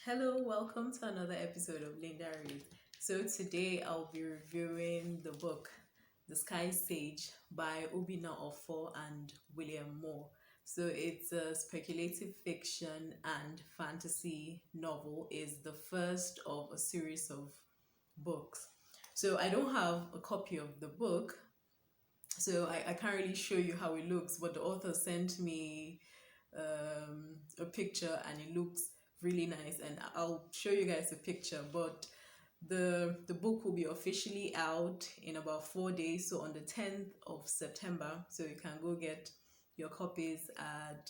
Hello, welcome to another episode of Linda Reads. So today I'll be reviewing the book The Sky Sage by Obinna Ofor and William Moore. So it's a speculative fiction and fantasy novel. Is the first of a series of books. So I don't have a copy of the book, so I can't really show you how it looks, but the author sent me a picture and it looks really nice, and I'll show you guys a picture. But the book will be officially out in about 4 days, so on the 10th of September. So you can go get your copies at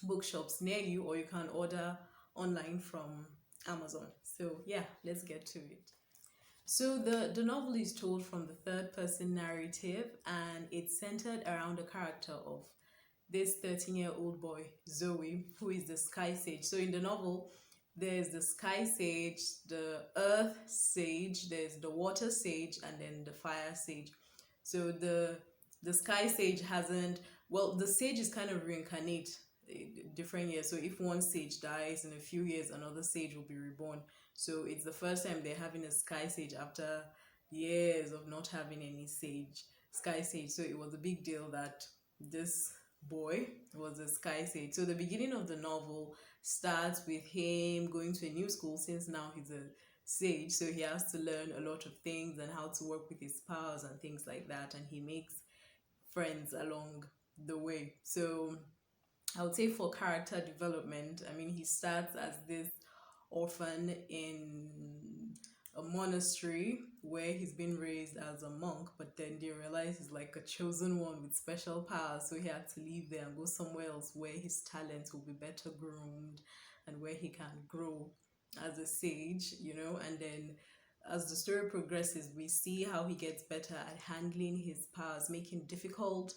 bookshops near you, or you can order online from Amazon. So yeah, let's get to it. So the novel is told from the third person narrative, and it's centered around the character of this 13-year-old boy, Zoe, who is the sky sage. So in the novel, there's the sky sage, the earth sage, there's the water sage, and then the fire sage. So the sky sage hasn't, well, the sages kind of reincarnate different years. So if one sage dies in a few years, another sage will be reborn. So it's the first time they're having a sky sage after years of not having any sky sage. So it was a big deal that this boy was a sky sage. So the beginning of the novel starts with him going to a new school, since now he's a sage. So he has to learn a lot of things and how to work with his powers and things like that. And he makes friends along the way. So I would say for character development, I mean, he starts as this orphan in a monastery where he's been raised as a monk, but then they realize he's like a chosen one with special powers, so he had to leave there and go somewhere else where his talents will be better groomed and where he can grow as a sage, and then as the story progresses, we see how he gets better at handling his powers, making difficult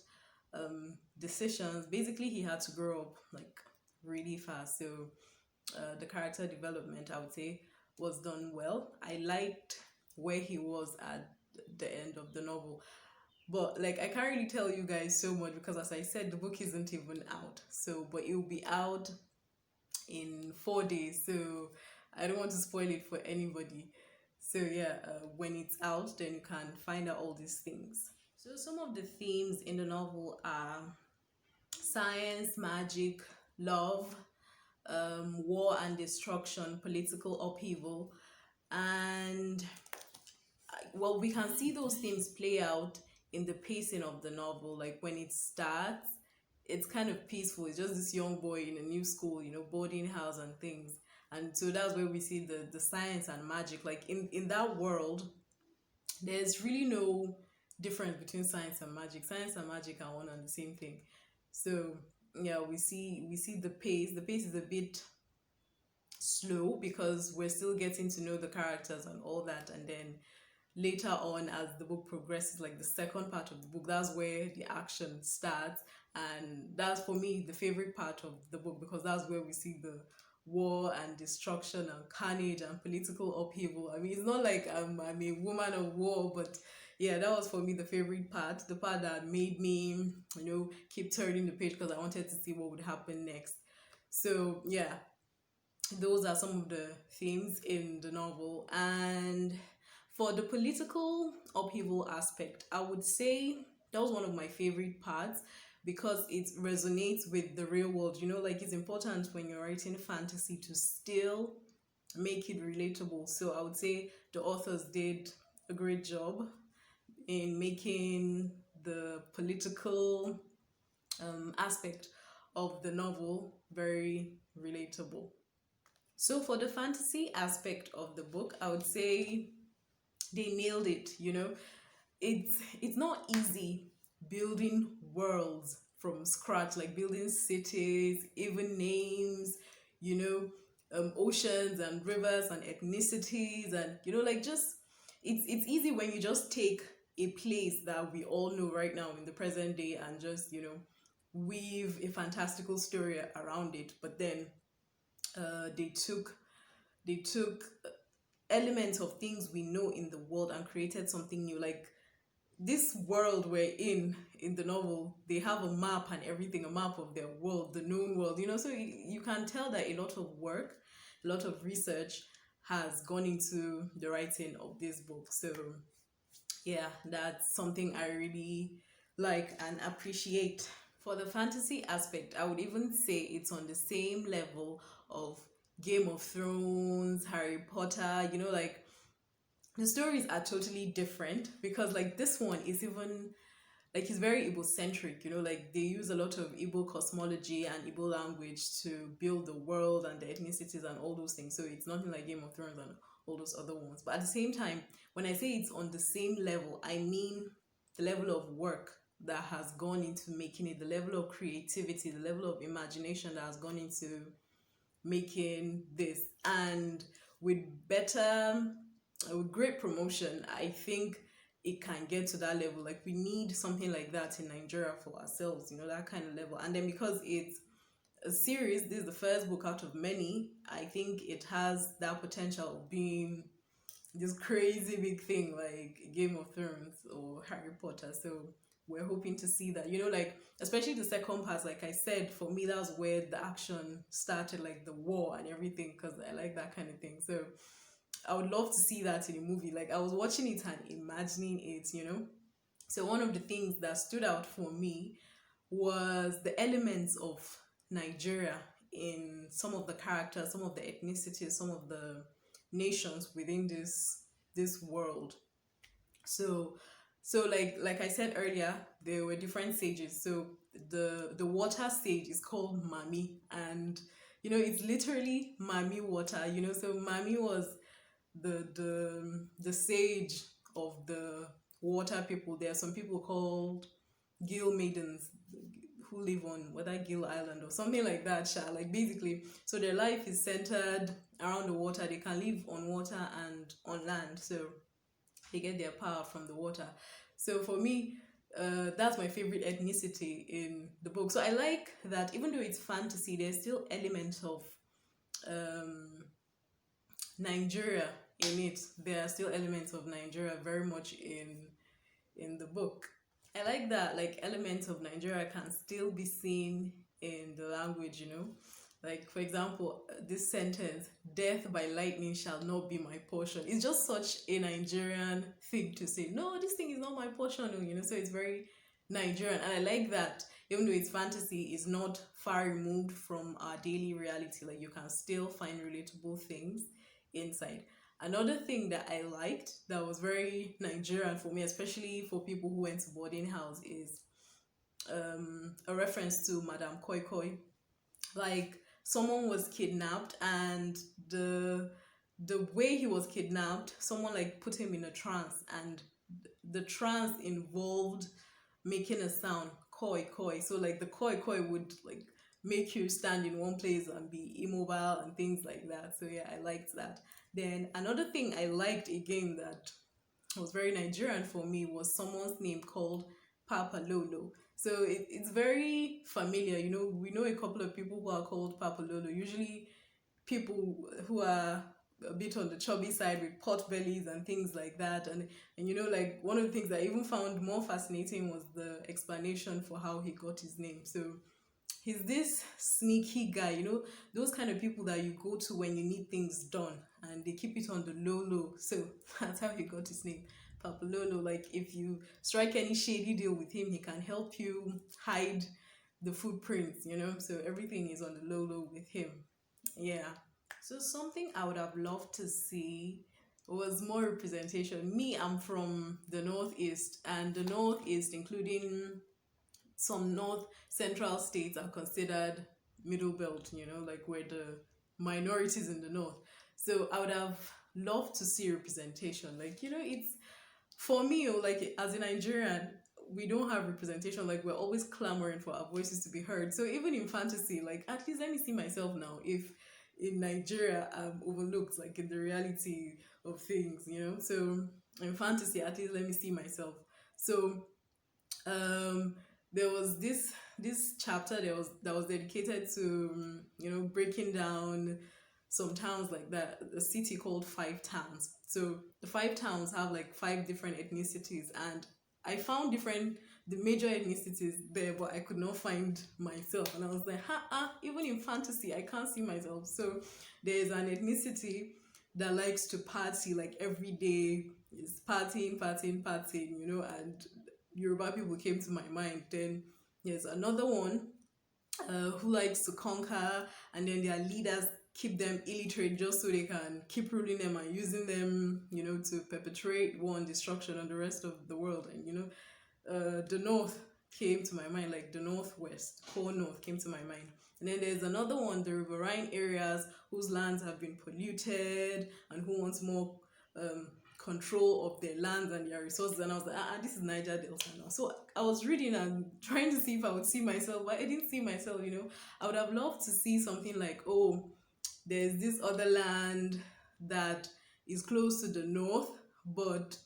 decisions. Basically, he had to grow up like really fast. So the character development, I would say, was done well. I liked where he was at the end of the novel, but like I can't really tell you guys so much because, as I said, the book isn't even out. So but it will be out in 4 days, so I don't want to spoil it for anybody. So yeah, when it's out, then you can find out all these things. So some of the themes in the novel are science, magic, love, war and destruction, political upheaval, and well, we can see those themes play out in the pacing of the novel. Like when it starts, it's kind of peaceful. It's just this young boy in a new school, boarding house and things. And so that's where we see the science and magic. Like in that world, there's really no difference between science and magic. Science and magic are one and the same thing. So yeah, we see the pace. The pace is a bit slow because we're still getting to know the characters and all that, and then later on, as the book progresses, like the second part of the book, that's where the action starts, and that's for me the favorite part of the book, because that's where we see the war and destruction and carnage and political upheaval. I mean, it's not like I'm a woman of war, but yeah, that was for me the favorite part, the part that made me keep turning the page because I wanted to see what would happen next. So yeah, those are some of the themes in the novel. And for the political upheaval aspect, I would say that was one of my favorite parts because it resonates with the real world. Like it's important when you're writing fantasy to still make it relatable. So I would say the authors did a great job in making the political aspect of the novel very relatable. So for the fantasy aspect of the book, I would say they nailed it. It's not easy building worlds from scratch, like building cities, even names, oceans and rivers and ethnicities, and like just it's easy when you just take a place that we all know right now in the present day and just weave a fantastical story around it. But then they took elements of things we know in the world and created something new. Like this world we're in the novel, they have a map and everything, a map of their world, the known world, so you can tell that a lot of work a lot of research has gone into the writing of this book. So yeah, that's something I really like and appreciate. For the fantasy aspect, I would even say it's on the same level of Game of Thrones, Harry Potter, like the stories are totally different because like this one is even like it's very Igbo centric, like they use a lot of Igbo cosmology and Igbo language to build the world and the ethnicities and all those things. So it's nothing like Game of Thrones and all those other ones. But at the same time, when I say it's on the same level, I mean the level of work that has gone into making it, the level of creativity, the level of imagination that has gone into making this. And with better, with great promotion, I think it can get to that level. Like we need something like that in Nigeria for ourselves, that kind of level. And then because it's a series, this is the first book out of many, I think it has that potential of being this crazy big thing like Game of Thrones or Harry Potter. So we're hoping to see that, like especially the second part. Like I said, for me that was where the action started, like the war and everything, because I like that kind of thing. So I would love to see that in a movie. Like I was watching it and imagining it. So one of the things that stood out for me was the elements of Nigeria in some of the characters, some of the ethnicities, some of the nations within this world. So like I said earlier, there were different sages. So the water sage is called Mami, and it's literally Mami water. So Mami was the sage of the water people. There are some people called Gill maidens who live on whether Gill Island or something like that, like basically. So their life is centered around the water. They can live on water and on land. So they get their power from the water. So for me, that's my favorite ethnicity in the book. So I like that even though it's fantasy, there's still elements of Nigeria in it. There are still elements of Nigeria very much in the book. I like that like elements of Nigeria can still be seen in the language. Like for example, this sentence, "Death by lightning shall not be my portion." It's just such a Nigerian thing to say. No, this thing is not my portion, so it's very Nigerian. And I like that even though it's fantasy, it's not far removed from our daily reality. Like you can still find relatable things inside. Another thing that I liked that was very Nigerian for me, especially for people who went to boarding house, is a reference to Madame Koi Koi. Like someone was kidnapped, and the way he was kidnapped, someone like put him in a trance, and the trance involved making a sound, koi koi. So like the koi koi would like make you stand in one place and be immobile and things like that. So yeah, I liked that. Then another thing I liked again that was very Nigerian for me was someone's name called Papa Lolo. So it's very familiar. We know a couple of people who are called Papa Lolo. Usually people who are a bit on the chubby side with pot bellies and things like that. And like one of the things I even found more fascinating was the explanation for how he got his name. So he's this sneaky guy, those kind of people that you go to when you need things done and they keep it on the low low. So that's how he got his name, Papa Lolo. Like if you strike any shady deal with him, he can help you hide the footprints, so everything is on the low low with him. Yeah. So something I would have loved to see was more representation. Me, I'm from the Northeast, and the Northeast, including some North Central states, are considered middle belt, like we're the minorities in the North. So I would have loved to see representation. Like, it's for me, like as a Nigerian, we don't have representation. Like we're always clamoring for our voices to be heard. So even in fantasy, like at least let me see myself now. If in Nigeria I'm overlooked, like in the reality of things, So in fantasy, at least let me see myself. So there was this chapter that was dedicated to breaking down some towns like that, a city called Five Towns. So the five towns have like five different ethnicities, and I found different the major ethnicities there, but I could not find myself. And I was like, even in fantasy, I can't see myself. So there's an ethnicity that likes to party, like every day is partying, partying, partying, and Yoruba people came to my mind. Then there's another one who likes to conquer, and then their leaders keep them illiterate just so they can keep ruling them and using them, to perpetrate war and destruction on the rest of the world. And the north came to my mind, like the northwest, core north came to my mind. And then there's another one, the riverine areas whose lands have been polluted and who wants more control of their lands and their resources. And I was like, this is Niger Delta now. So I was reading and trying to see if I would see myself, but I didn't see myself. I would have loved to see something like, oh, there's this other land that is close to the north, but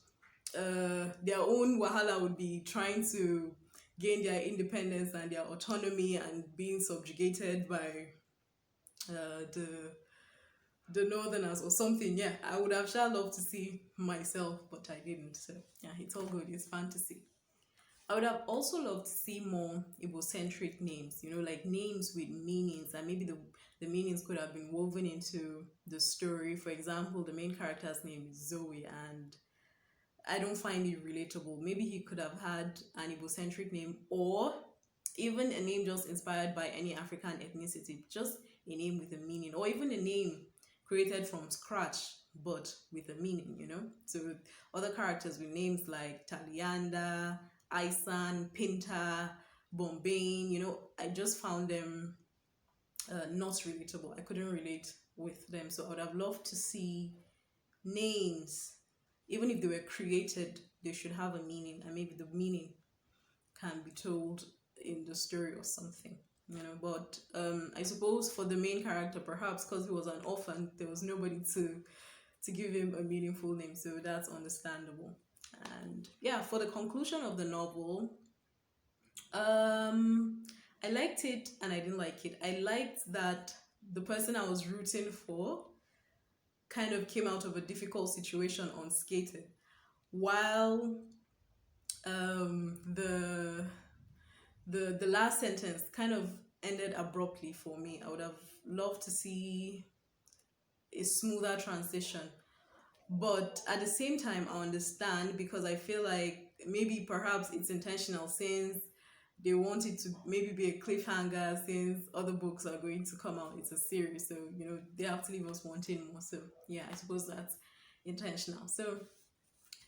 their own wahala would be trying to gain their independence and their autonomy and being subjugated by the northerners or something. Yeah, I would have loved to see myself, but I didn't. So yeah, it's all good. It's fantasy. I would have also loved to see more Igbo-centric names, like names with meanings, and maybe the meanings could have been woven into the story. For example, the main character's name is Zoe, and I don't find it relatable. Maybe he could have had an Igbo-centric name, or even a name just inspired by any African ethnicity, just a name with a meaning, or even a name created from scratch but with a meaning, So other characters with names like Talianda, Isan, Pinta, Bombane, I just found them not relatable. I couldn't relate with them. So I would have loved to see names, even if they were created, they should have a meaning, and maybe the meaning can be told in the story or something. But I suppose for the main character, perhaps because he was an orphan, there was nobody to give him a meaningful name, so that's understandable. And yeah, for the conclusion of the novel, I liked it and I didn't like it. I liked that the person I was rooting for kind of came out of a difficult situation unscathed, while the last sentence kind of ended abruptly for me. I would have loved to see a smoother transition, but at the same time I understand, because I feel like maybe perhaps it's intentional, since they want it to maybe be a cliffhanger, since other books are going to come out. It's a series, so they have to leave us wanting more. So yeah, I suppose that's intentional. So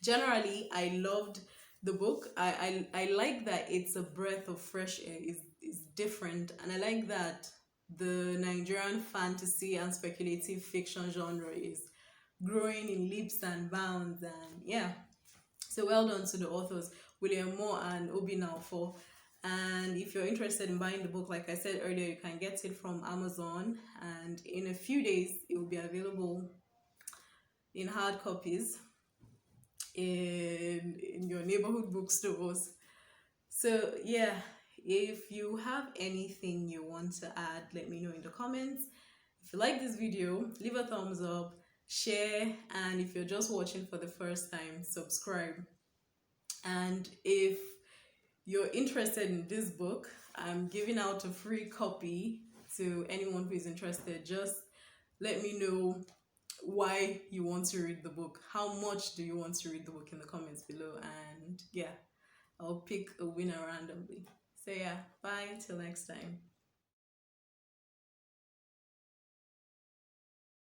generally I loved the book. I like that it's a breath of fresh air. It's different, and I like that the Nigerian fantasy and speculative fiction genre is growing in leaps and bounds. And yeah, so well done to the authors, William Moore and Obinna Ofor. And if you're interested in buying the book, like I said earlier, you can get it from Amazon, and in a few days it will be available in hard copies in your neighborhood bookstores. So yeah, if you have anything you want to add, let me know in the comments. If you like this video, leave a thumbs up, share, and if you're just watching for the first time, subscribe. And if you're interested in this book, I'm giving out a free copy to anyone who is interested. Just let me know why you want to read the book. How much do you want to read the book in the comments below? And yeah, I'll pick a winner randomly. So yeah, bye till next time.